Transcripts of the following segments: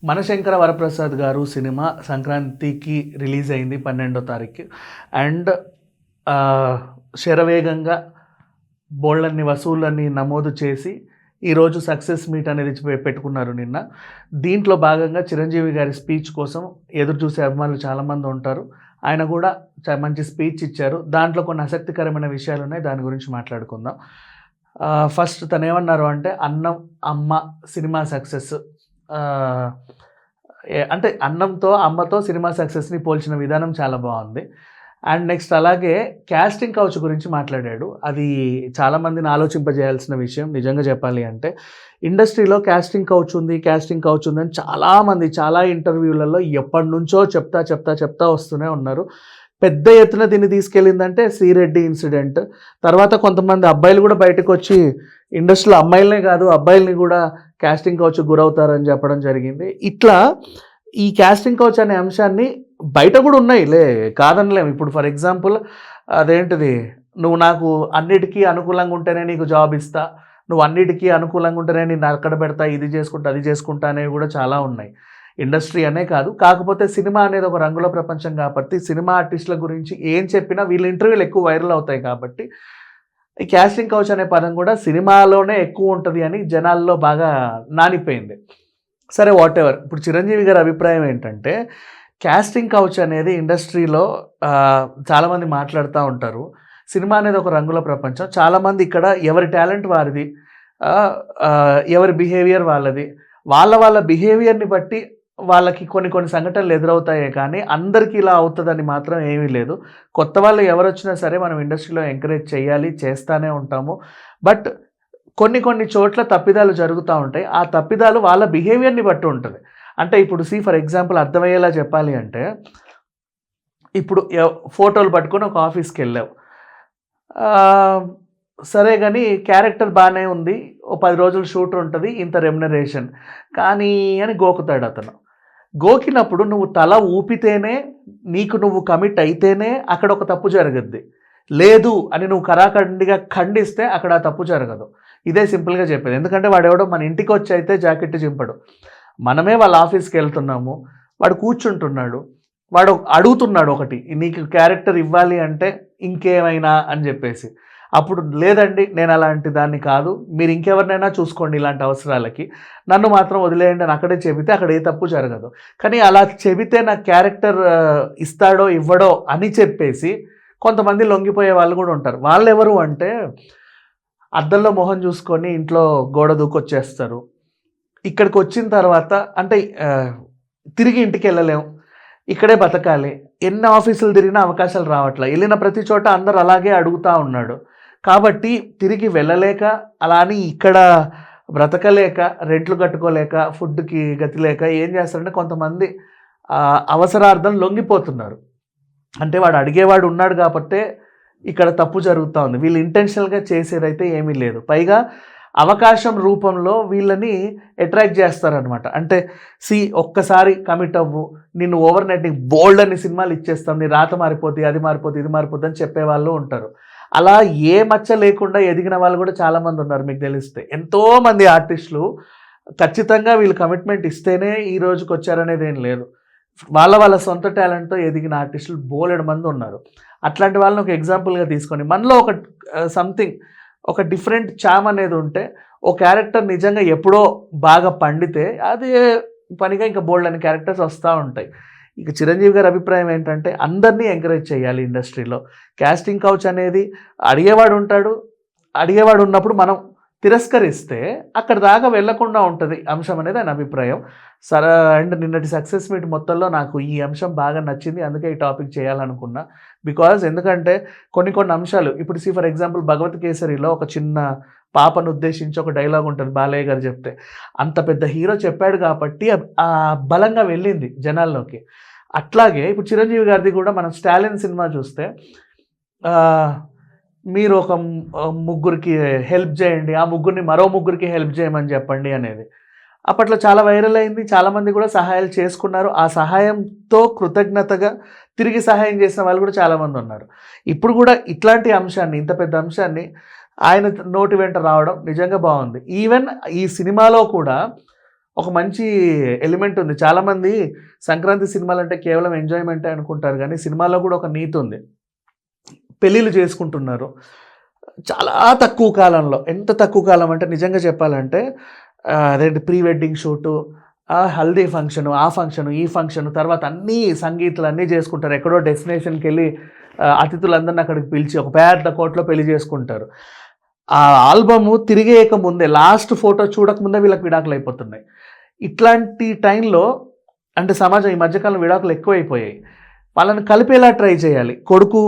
మనశంకర వరప్రసాద్ గారు సినిమా సంక్రాంతికి రిలీజ్ అయింది 12వ తారీఖు. అండ్ శరవేగంగా బోల్డన్ని వసూళ్ళని నమోదు చేసి ఈరోజు సక్సెస్ మీట్ అనేది పెట్టుకున్నారు నిన్న. దీంట్లో భాగంగా చిరంజీవి గారి స్పీచ్ కోసం ఎదురు చూసే అభిమానులు చాలామంది ఉంటారు. ఆయన కూడా మంచి స్పీచ్ ఇచ్చారు. దాంట్లో కొన్ని ఆసక్తికరమైన విషయాలు ఉన్నాయి, దాని గురించి మాట్లాడుకుందాం. ఫస్ట్ తను ఏమన్నారు అంటే, అన్నం అమ్మ సినిమా సక్సెస్, అంటే అన్నంతో అమ్మతో సినిమా సక్సెస్ని పోల్చిన విధానం చాలా బాగుంది. అండ్ నెక్స్ట్ అలాగే క్యాస్టింగ్ కౌచ్ గురించి మాట్లాడాడు. అది చాలామందిని ఆలోచింపజేయాల్సిన విషయం. నిజంగా చెప్పాలి అంటే ఇండస్ట్రీలో క్యాస్టింగ్ కౌచ్ ఉంది అని చాలామంది చాలా ఇంటర్వ్యూలలో ఎప్పటి నుంచో చెప్తా వస్తూనే ఉన్నారు. పెద్ద ఎత్తున దీన్ని తీసుకెళ్ళిందంటే శ్రీరెడ్డి ఇన్సిడెంట్. తర్వాత కొంతమంది అబ్బాయిలు కూడా బయటకు వచ్చి ఇండస్ట్రీలో అమ్మాయిలనే కాదు అబ్బాయిల్ని కూడా క్యాస్టింగ్ కౌచ్ గురవుతారని చెప్పడం జరిగింది. ఇట్లా ఈ క్యాస్టింగ్ కౌచ్ అనే అంశాన్ని బయట కూడా ఉన్నాయి కాదనలేము. ఇప్పుడు ఫర్ ఎగ్జాంపుల్ అదేంటిది, నువ్వు నాకు అన్నిటికీ అనుకూలంగా ఉంటేనే నీకు జాబ్ ఇస్తా, నువ్వు అన్నిటికీ అనుకూలంగా ఉంటేనే నేను అక్కడ పెడతా, ఇది చేసుకుంటా అది చేసుకుంటా అనేవి కూడా చాలా ఉన్నాయి. ఇండస్ట్రీ అనే కాదు, కాకపోతే సినిమా అనేది ఒక రంగుల ప్రపంచం కాబట్టి సినిమా ఆర్టిస్టుల గురించి ఏం చెప్పినా వీళ్ళ ఇంటర్వ్యూలు ఎక్కువ వైరల్ అవుతాయి కాబట్టి ఈ క్యాస్టింగ్ కౌచ్ అనే పదం కూడా సినిమాలోనే ఎక్కువ ఉంటుంది అని జనాల్లో బాగా నానిపోయింది. సరే వాట్ ఎవర్. ఇప్పుడు చిరంజీవి గారి అభిప్రాయం ఏంటంటే, క్యాస్టింగ్ కౌచ్ అనేది ఇండస్ట్రీలో చాలామంది మాట్లాడుతూ ఉంటారు. సినిమా అనేది ఒక రంగుల ప్రపంచం. చాలామంది ఇక్కడ ఎవరి టాలెంట్ వారిది, ఎవరి బిహేవియర్ వాళ్ళది, వాళ్ళ బిహేవియర్ని బట్టి వాళ్ళకి కొన్ని సంఘటనలు ఎదురవుతాయే కానీ అందరికీ ఇలా అవుతుందని మాత్రం ఏమీ లేదు. కొత్త వాళ్ళు ఎవరు వచ్చినా సరే మనం ఇండస్ట్రీలో ఎంకరేజ్ చేయాలి, చేస్తూనే ఉంటాము. బట్ కొన్ని చోట్ల తప్పిదాలు జరుగుతూ ఉంటాయి. ఆ తప్పిదాలు వాళ్ళ బిహేవియర్ని బట్టి ఉంటుంది. అంటే ఇప్పుడు ఫర్ ఎగ్జాంపుల్ అర్థమయ్యేలా చెప్పాలి అంటే, ఇప్పుడు ఫోటోలు పట్టుకొని ఒక ఆఫీస్కి వెళ్ళావు, సరే కానీ క్యారెక్టర్ బాగానే ఉంది, ఓ 10 రోజులు షూట్ ఉంటుంది, ఇంత రెమ్యునరేషన్ కానీ అని గోకుతాడు అతను. గోకినప్పుడు నువ్వు తల ఊపితేనే, నీకు నువ్వు కమిట్ అయితేనే అక్కడ ఒక తప్పు జరగద్ది. లేదు అని నువ్వు కరాఖండిగా ఖండిస్తే అక్కడ ఆ తప్పు జరగదు. ఇదే సింపుల్గా చెప్పేది. ఎందుకంటే వాడెవడో మన ఇంటికి వచ్చి అయితే జాకెట్ చింపడు. మనమే వాళ్ళ ఆఫీస్కి వెళ్తున్నాము, వాడు కూర్చుంటున్నాడు, వాడు అడుగుతున్నాడు ఒకటి, నీకు క్యారెక్టర్ ఇవ్వాలి అంటే ఇంకేమైనా అని చెప్పేసి. అప్పుడు లేదండి నేను అలాంటి దాన్ని కాదు, మీరు ఇంకెవరినైనా చూసుకోండి ఇలాంటి అవసరాలకి, నన్ను మాత్రం వదిలేయండి అని అక్కడే చెబితే అక్కడ ఏ తప్పు జరగదు. కానీ అలా చెబితే నాకు క్యారెక్టర్ ఇస్తాడో ఇవ్వడో అని చెప్పేసి కొంతమంది లొంగిపోయే వాళ్ళు కూడా ఉంటారు. వాళ్ళు ఎవరు అంటే, అద్దంలో మొహం చూసుకొని ఇంట్లో గోడ దూకొచ్చేస్తారు. ఇక్కడికి వచ్చిన తర్వాత అంటే తిరిగి ఇంటికి వెళ్ళలేం, ఇక్కడే బతకాలి, ఎన్ని ఆఫీసులు తిరిగినా అవకాశాలు రావట్లే, వెళ్ళిన ప్రతి చోట అందరు అలాగే అడుగుతూ ఉన్నాడు. కాబట్టి తిరిగి వెళ్ళలేక, అలా అని ఇక్కడ బ్రతకలేక, రెంట్లు కట్టుకోలేక, ఫుడ్కి గతి లేక ఏం చేస్తారంటే కొంతమంది అవసరార్థం లొంగిపోతున్నారు. అంటే వాడు అడిగేవాడు ఉన్నాడు కాబట్టే ఇక్కడ తప్పు జరుగుతూ ఉంది. వీళ్ళు ఇంటెన్షనల్గా చేసేదైతే ఏమీ లేదు. పైగా అవకాశం రూపంలో వీళ్ళని అట్రాక్ట్ చేస్తారనమాట. అంటే ఒక్కసారి కమిట్ అవ్వు, నిన్ను ఓవర్ నైట్ నీకు బోల్డ్ అని సినిమాలు ఇచ్చేస్తాం, నీ రాత మారిపోతుంది, అది మారిపోతుంది, ఇది మారిపోతుంది అని చెప్పేవాళ్ళు ఉంటారు. అలా ఏ మచ్చ లేకుండా ఎదిగిన వాళ్ళు కూడా చాలామంది ఉన్నారు. మీకు తెలిస్తే ఎంతోమంది ఆర్టిస్టులు ఖచ్చితంగా వీళ్ళు కమిట్మెంట్ ఇస్తేనే ఈ రోజుకి వచ్చారనేది ఏం లేదు. వాళ్ళ సొంత టాలెంట్తో ఎదిగిన ఆర్టిస్టులు బోలెడు మంది ఉన్నారు. అట్లాంటి వాళ్ళని ఒక ఎగ్జాంపుల్గా తీసుకొని మనలో ఒక సంథింగ్, ఒక డిఫరెంట్ చామ్ అనేది ఉంటే, ఓ క్యారెక్టర్ నిజంగా ఎప్పుడో బాగా పండితే అదే పనిగా ఇంకా బోల్డ్ అని క్యారెక్టర్స్ వస్తూ ఉంటాయి. ఇక చిరంజీవి గారి అభిప్రాయం ఏంటంటే, అందరినీ ఎంకరేజ్ చేయాలి ఇండస్ట్రీలో. క్యాస్టింగ్ కౌచ్ అనేది అడిగేవాడు ఉంటాడు, అడిగేవాడు ఉన్నప్పుడు మనం తిరస్కరిస్తే అక్కడ దాకా వెళ్లకుండా ఉంటుంది అంశం అనేది ఆయన అభిప్రాయం. సరే. అండ్ నిన్నటి సక్సెస్ మీట్ మొత్తంలో నాకు ఈ అంశం బాగా నచ్చింది, అందుకే ఈ టాపిక్ చేయాలనుకున్నా. ఎందుకంటే కొన్ని అంశాలు, ఇప్పుడు ఫర్ ఎగ్జాంపుల్ భగవత్ కేసరిలో ఒక చిన్న పాపను ఉద్దేశించి ఒక డైలాగ్ ఉంటుంది బాలయ్య గారు చెప్తే, అంత పెద్ద హీరో చెప్పాడు కాబట్టి బలంగా వెళ్ళింది జనాల్లోకి. అట్లాగే ఇప్పుడు చిరంజీవి గారిది కూడా మనం స్టాలిన్ సినిమా చూస్తే, మీరు ఒక ముగ్గురికి హెల్ప్ చేయండి, ఆ ముగ్గురిని మరో ముగ్గురికి హెల్ప్ చేయమని చెప్పండి అనేది అప్పట్లో చాలా వైరల్ అయింది. చాలామంది కూడా సహాయాలు చేసుకున్నారు. ఆ సహాయంతో కృతజ్ఞతగా తిరిగి సహాయం చేసిన వాళ్ళు కూడా చాలామంది ఉన్నారు. ఇప్పుడు కూడా ఇట్లాంటి అంశాన్ని, ఇంత పెద్ద అంశాన్ని ఆయన నోటి వెంట రావడం నిజంగా బాగుంది. ఈవెన్ ఈ సినిమాలో కూడా ఒక మంచి ఎలిమెంట్ ఉంది. చాలామంది సంక్రాంతి సినిమాలంటే కేవలం ఎంజాయ్‌మెంటే అనుకుంటారు గానీ, సినిమాలో కూడా ఒక నీతి ఉంది. పెళ్ళిళ్ళు చేసుకుంటున్నారు. చాలా తక్కువ కాలంలో, ఎంత తక్కువ కాలం అంటే నిజంగా చెప్పాలంటే అదేంటి pre wedding shoot, haldi function, ఆ ఫంక్షను, ఈ ఫంక్షను, తర్వాత అన్నీ సంగీతాలు అన్నీ చేసుకుంటారు. ఎక్కడో డెస్టినేషన్‌కెళ్ళి అతిథులందరిని అక్కడికి పిలిచి ఒక పెద్ద కోటలో పెళ్లి చేసుకుంటారు. ఆ ఆల్బము తిరిగేయక ముందే, లాస్ట్ ఫోటో చూడకముందే వీళ్ళకి విడాకులు అయిపోతున్నాయి. ఇట్లాంటి టైంలో అంటే సమాజం ఈ మధ్యకాలం విడాకులు ఎక్కువైపోయాయి. వాళ్ళని కలిపేలా ట్రై చేయాలి. కొడుకు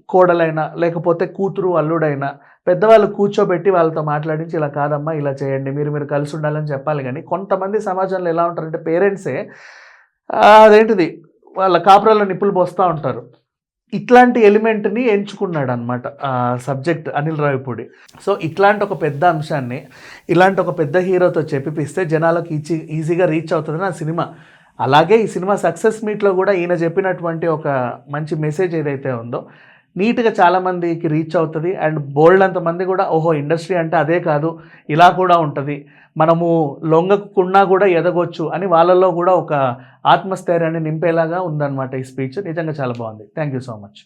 కోడలైనా, లేకపోతే కూతురు అల్లుడైనా పెద్దవాళ్ళు కూర్చోబెట్టి వాళ్ళతో మాట్లాడించి ఇలా కాదమ్మా ఇలా చేయండి, మీరు కలిసి ఉండాలని చెప్పాలి. కానీ కొంతమంది సమాజంలో ఎలా ఉంటారంటే పేరెంట్సే అదేంటిది వాళ్ళ కాపురాల్లో నిప్పులు పోస్తూ ఉంటారు. ఇట్లాంటి ఎలిమెంట్ని ఎంచుకున్నాడనమాట సబ్జెక్ట్ అనిల్ రావిపూడి. సో ఇట్లాంటి ఒక పెద్ద అంశాన్ని ఇలాంటి ఒక పెద్ద హీరోతో చెప్పిస్తే జనాలకు ఈజీగా రీచ్ అవుతుంది నా సినిమా. అలాగే ఈ సినిమా సక్సెస్ మీట్లో కూడా ఈయన చెప్పినటువంటి ఒక మంచి మెసేజ్ ఏదైతే ఉందో నీట్గా చాలామందికి రీచ్ అవుతుంది. అండ్ బోల్డ్ అంతమంది కూడా ఓహో ఇండస్ట్రీ అంటే అదే కాదు, ఇలా కూడా ఉంటుంది, మనము లొంగకున్నా కూడా ఎదగొచ్చు అని వాళ్ళల్లో కూడా ఒక ఆత్మస్థైర్యాన్ని నింపేలాగా ఉందన్నమాట ఈ స్పీచ్. నిజంగా చాలా బాగుంది. Thank you so much.